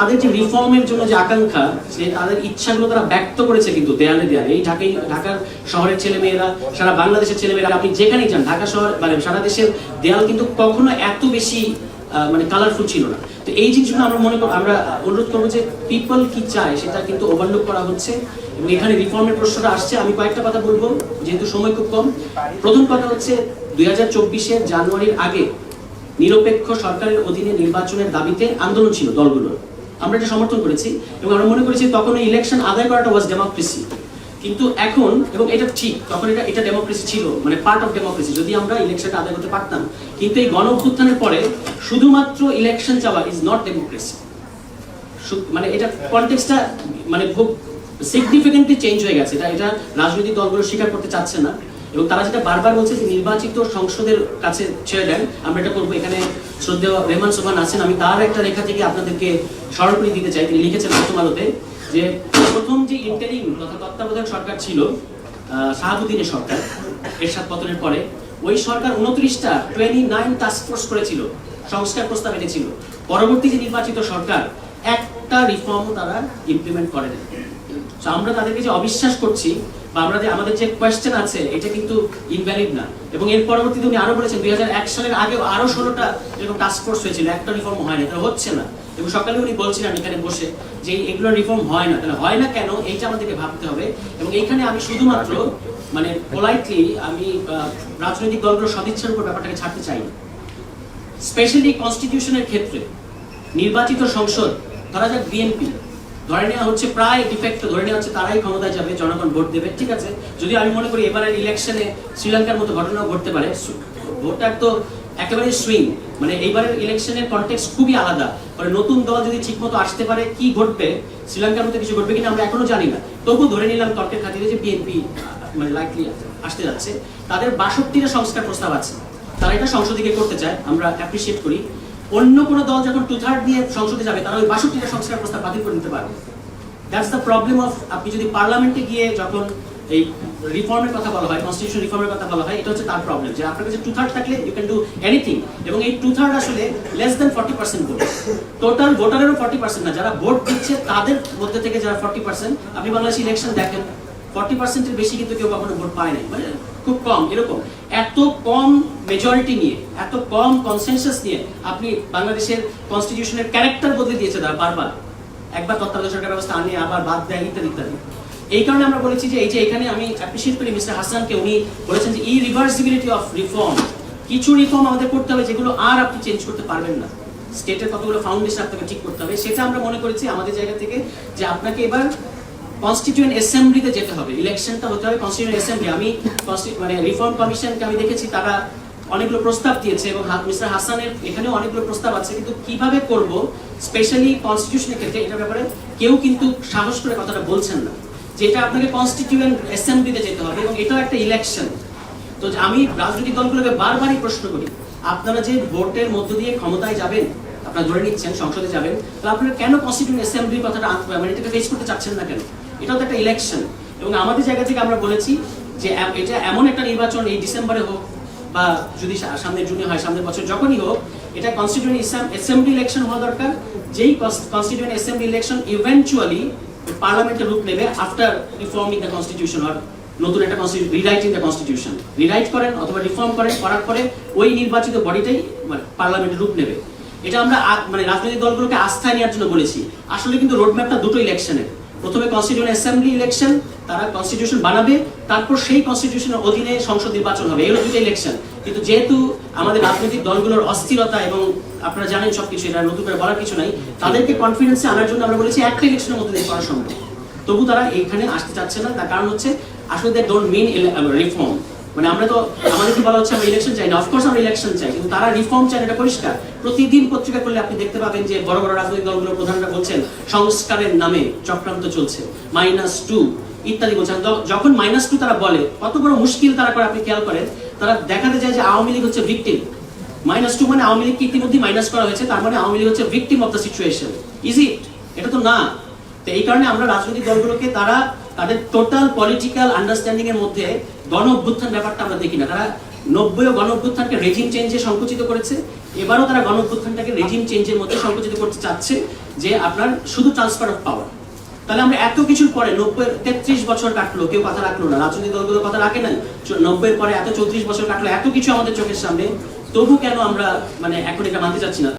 তাদের যে রিফর্মের জন্য যে আকাঙ্ক্ষা, যে তাদের ইচ্ছাগুলো তারা ব্যক্ত করেছে কিন্তু দেয়ালে দেয়ালে। এই ঢাকার শহরের ছেলেমেয়েরা, সারা বাংলাদেশের ছেলেমেয়েরা, আপনি যেখানেই যান ঢাকা শহর মানে সারা দেশের দেয়াল কিন্তু কখনো এত বেশি মানে কালারফুল ছিল না। তো এই জিনিসগুলো আমরা অনুরোধ করবো যে পিপল কি চায় সেটা কিন্তু ওভারলুক করা হচ্ছে এবং এখানে রিফর্মের প্রশ্নটা আসছে। আমি কয়েকটা কথা বলবো যেহেতু সময় খুব কম। প্রথম কথা হচ্ছে 2024-এর জানুয়ারির আগে নিরপেক্ষ সরকারের অধীনে নির্বাচনের দাবিতে আন্দোলন ছিল দলগুলোর, আমরা এটা সমর্থন করেছি এবং আমরা মনে করেছি তখন ইলেকশন আদায় করাটা ওয়াজ ডেমোক্রেসি। কিন্তু এখন, এবং এটা ঠিক, তখন এটা ডেমোক্রেসি ছিল, মানে পার্ট অফ ডেমোক্রেসি, যদি আমরা ইলেকশনটা আদায় করতে পারতাম। কিন্তু এই গণ অভ্যুত্থানের পরে শুধুমাত্র ইলেকশন চাওয়া ইজ নট ডেমোক্রেসি। মানে এটা কনটেক্সটটা মানে খুব সিগনিফিকেন্টলি চেঞ্জ হয়ে গেছে। এটা রাজনৈতিক দলগুলো স্বীকার করতে চাচ্ছে না এবং তারা যেটা বারবার বলছে যে নির্বাচিত সংসদের কাছে ছেড়ে দেন, আমরা এটা করবো। এখানে শ্রদ্ধেয় রেহমান সোবহান আছেন, আমি তার একটা লেখা থেকে আপনাদেরকে স্মরণ করে দিতে চাই। তিনি লিখেছেন প্রথম আলোতে যে প্রথম যে ইন্টারিম তথা তত্ত্বাবধায়ক সরকার ছিল শাহাবুদ্দিনের সরকার, এরশাদ পতনের পরে, ওই সরকার 29 টাস্কফোর্স করেছিল, সংস্কার প্রস্তাব এনেছিল। পরবর্তী যে নির্বাচিত সরকার একটা রিফর্মও তারা ইমপ্লিমেন্ট করেন। আমরা তাদেরকে যে অবিশ্বাস করছি বা আমাদের যে কোয়েশ্চেন আছে এটা কিন্তু ইনভ্যালিড না। এবং এর পরবর্তীতে উনি আরো বলেছেন 2001 সালের আগে আরো 16টা এরকম টাস্ক ফোর্স হয়েছিল, একটা রিফর্ম হয় না, এটা হচ্ছে না। এবং সকালে উনি বলছিলেন এখানে বসে যে এগুলো রিফর্ম হয় না, তাহলে হয় না কেন, এইটা আমাদেরকে ভাবতে হবে। এবং এইখানে আমি শুধুমাত্র মানে পোলাইটলি আমি রাজনৈতিক দলগুলোর সদিচ্ছার উপর ব্যাপারটাকে ছাড়তে চাই না। স্পেশালি কনস্টিটিউশনের ক্ষেত্রে নির্বাচিত সংসদ, ধরা যাক বিএনপি, ধরে নেওয়া হচ্ছে প্রায় ডিফেক্ট, ধরে নেওয়া হচ্ছে তারাই ক্ষমতায় যাবে, জনগণ ভোট দেবে, ঠিক আছে। যদি আমি মনে করি এবারের ইলেকশনে শ্রীলঙ্কার মতো ঘটনাও ঘটতে পারে, ভোটার তো একেবারে সুইং, মানে এইবারের ইলেকশনের কনটেক্সট খুবই আলাদা। মানে নতুন দল যদি ঠিকমতো আসতে পারে, কি ঘটবে, শ্রীলঙ্কার মতো কিছু ঘটবে কিনা আমরা এখনো জানি না। তবু ধরে নিলাম তর্কের খাতিরে যে বিএনপি মানে লাইকলি আসতে যাচ্ছে, তাদের 62টা সংস্কার প্রস্তাব আছে, তারা এটা সংসদে করতে চায়, আমরা অ্যাপ্রিসিয়েট করি। অন্য কোনো দল যখন 2/3 দিয়ে সংসদে যাবে, তারা ওই 62টা সংস্কার প্রস্তাব বাতিল করে নিতে পারবে। দ্যাটস দ্য প্রবলেম অফ, আপনি যদি পার্লামেন্টে গিয়ে যখন এই রিফর্মের কথা বলা হয়, কনস্টিটিউশন রিফর্মের কথা বলা হয়, এটা হচ্ছে তার প্রবলেম যে আপনার কাছে 2/3 থাকলে ইউ ক্যান ডু এনিথিং। এবং এই 2/3 আসলে লেস দেন 40% ভোট, টোটাল ভোটারেরও 40% না, যারা ভোট দিচ্ছে তাদের মধ্যে থেকে যারা 40%। আপনি বাংলাদেশ ইলেকশন দেখেন, 40%-এর বেশি কিন্তু কেউ কখনো ভোট পায় নাই, মানে খুব কম। এরকম এত কম মেজরিটি নিয়ে, এত কম কনসেনসাস নিয়ে আপনি বাংলাদেশের কনস্টিটিউশনের ক্যারেক্টার বদলে দিয়েছে তারা বারবার, একবার তত্ত্বাবধায়ক সরকার ব্যবস্থা আনে আবার বাদ দেয়, ইত্যাদি ইত্যাদি। এই কারণে আমরা বলেছি যে এই যে এখানে আমি অ্যাপ্রিসিয়েট করি মিস্টার হাসানকে, উনি বলেছেন যে ইরিভার্সিবিলিটি অফ রিফর্ম। কিছু রিফর্ম আমাদের করতে হবে যেগুলো আর আপনি চেঞ্জ করতে পারবেন না, স্টেটের কতগুলো ফাউন্ডেশন আপনাকে ঠিক করতে হবে। সেটা আমরা মনে করেছি আমাদের জায়গা থেকে যে আপনাকে এবার কনস্টিটিউয়েন্ট অ্যাসেম্বলিতে যেতে হবে, ইলেকশনটা হতে হবে কনস্টিটিউয়েন্ট অ্যাসেম্বলি। আমি মানে রিফর্ম কমিশনকে আমি দেখেছি তারা অনেকগুলো প্রস্তাব দিয়েছে এবং মিস্টার হাসানের এখানেও অনেকগুলো প্রস্তাব আছে, কিন্তু কিভাবে করব স্পেশালি কনস্টিটিউশনের ক্ষেত্রে এটার ব্যাপারে কেউ কিন্তু সাহস করে কথাটা বলছেন না, যে এটা আপনাকে কনস্টিটিউয়েন্ট অ্যাসেম্বলিতে যেতে হবে এবং এটাও একটা ইলেকশন। তো আমি রাজনৈতিক দলগুলোকে বারবারই প্রশ্ন করি, আপনারা যে ভোটের মধ্য দিয়ে ক্ষমতায় যাবেন, আপনারা ধরে নিচ্ছেন সংসদে যাবেন, তাহলে আপনারা কেন কনস্টিটিউয়েন্ট অ্যাসেম্বলির কথাটা মানে এটাকে ফেস করতে চাচ্ছেন না কেন? এটাও তো একটা ইলেকশন। এবং আমাদের জায়গা থেকে আমরা বলেছি যে এটা এমন একটা নির্বাচন, এই ডিসেম্বরে হোক বা যদি সামনের জুনে হয়, সামনের বছর যখনই হোক, এটা কনস্টিটিউয়েন্ট অ্যাসেম্বলি ইলেকশন হওয়া দরকার। যেই কনস্টিটিউয়েন্ট অ্যাসেম্বলি ইলেকশন ইভেন্চুয়ালি পার্লামেন্টের রূপ নেবে আফটার রিফর্মিং দ্য কনস্টিটিউশন, আর নতুন একটা রিরাইটিং দ্য কনস্টিটিউশন, রিরাইট করেন অথবা রিফর্ম করেন, করার পরে ওই নির্বাচিত বডিটাই মানে পার্লামেন্টের রূপ নেবে। এটা আমরা মানে রাজনৈতিক দলগুলোকে আস্থায় নেওয়ার জন্য বলেছি। আসলে কিন্তু রোডম্যাপটা দুটো ইলেকশনের, প্রথমে কনস্টিটিউয়েন্ট অ্যাসেম্বলি ইলেকশন, তারা কনস্টিটিউশন বানাবে, তারপর সেই কনস্টিটিউশনের অধীনে সংসদ নির্বাচন হবে, এগুলো দুটো ইলেকশন। কিন্তু যেহেতু আমাদের রাজনৈতিক দলগুলোর অস্থিরতা এবং আপনারা জানেন সবকিছু, এটা নতুন করে বলার কিছু নাই, তাদেরকে কনফিডেন্সে আনার জন্য আমরা বলেছি একটা ইলেকশনের মধ্যে করা সম্ভব। তবু তারা এইখানে আসতে চাচ্ছে না, তার কারণ হচ্ছে আসলে দে ডোন্ট মিন রিফর্ম। মানে আমরা তো আমাদের কি বলা হচ্ছে আমরা ইলেকশন চাই না, অফকোর্স আমরা ইলেকশন চাই, কিন্তু তারা রিফর্ম চায়, এটা পরিষ্কার। প্রতিদিন পত্রিকা করলে আপনি দেখতে পাবেন যে বড় বড় রাজনৈতিক দলগুলোর প্রধানরা বলছেন সংস্কারের নামে চক্রান্ত চলছে, -2 ইত্যাদি বলছেন। যখন -2 তারা বলে, কত বড় মুশকিল তারা করে আপনি খেয়াল করেন। তারা দেখাতে যায় যে আওয়ামী লীগ হচ্ছে ভিকটিম, -2 মানে আওয়ামী লীগকে ইতিমধ্যে মাইনাস করা হয়েছে, তার মানে আওয়ামী লীগ হচ্ছে victim of the situation. Is it? এটা তো না। তো এই কারণে আমরা রাজনৈতিক দলগুলোকে তারা তাদের টোটাল পলিটিক্যাল আন্ডারস্ট্যান্ডিং এর মধ্যে গণ অভ্যুত্থান ব্যাপারটা আমরা দেখি না। তারা 90 গণ অভ্যুত্থানকে রেজিম চেঞ্জে সংকুচিত করেছে, এবারও তারা গণ অভ্যুত্থানটাকে রেজিম চেঞ্জের মধ্যে সংকুচিত করতে চাচ্ছে। যে আপনার শুধু ট্রান্সফার অফ পাওয়ার। তাহলে আমরা এত কিছুর পরে 33 বছর কাটলো, কেউ কথা রাখলো না, রাজনৈতিক দলগুলো কথা রাখে নাই, 90 পরে এত 34 বছর কাটলো, এত কিছু আমাদের চোখের সামনে, তবু কেন আমরা মানে এখন এটা মানতে চাচ্ছি না?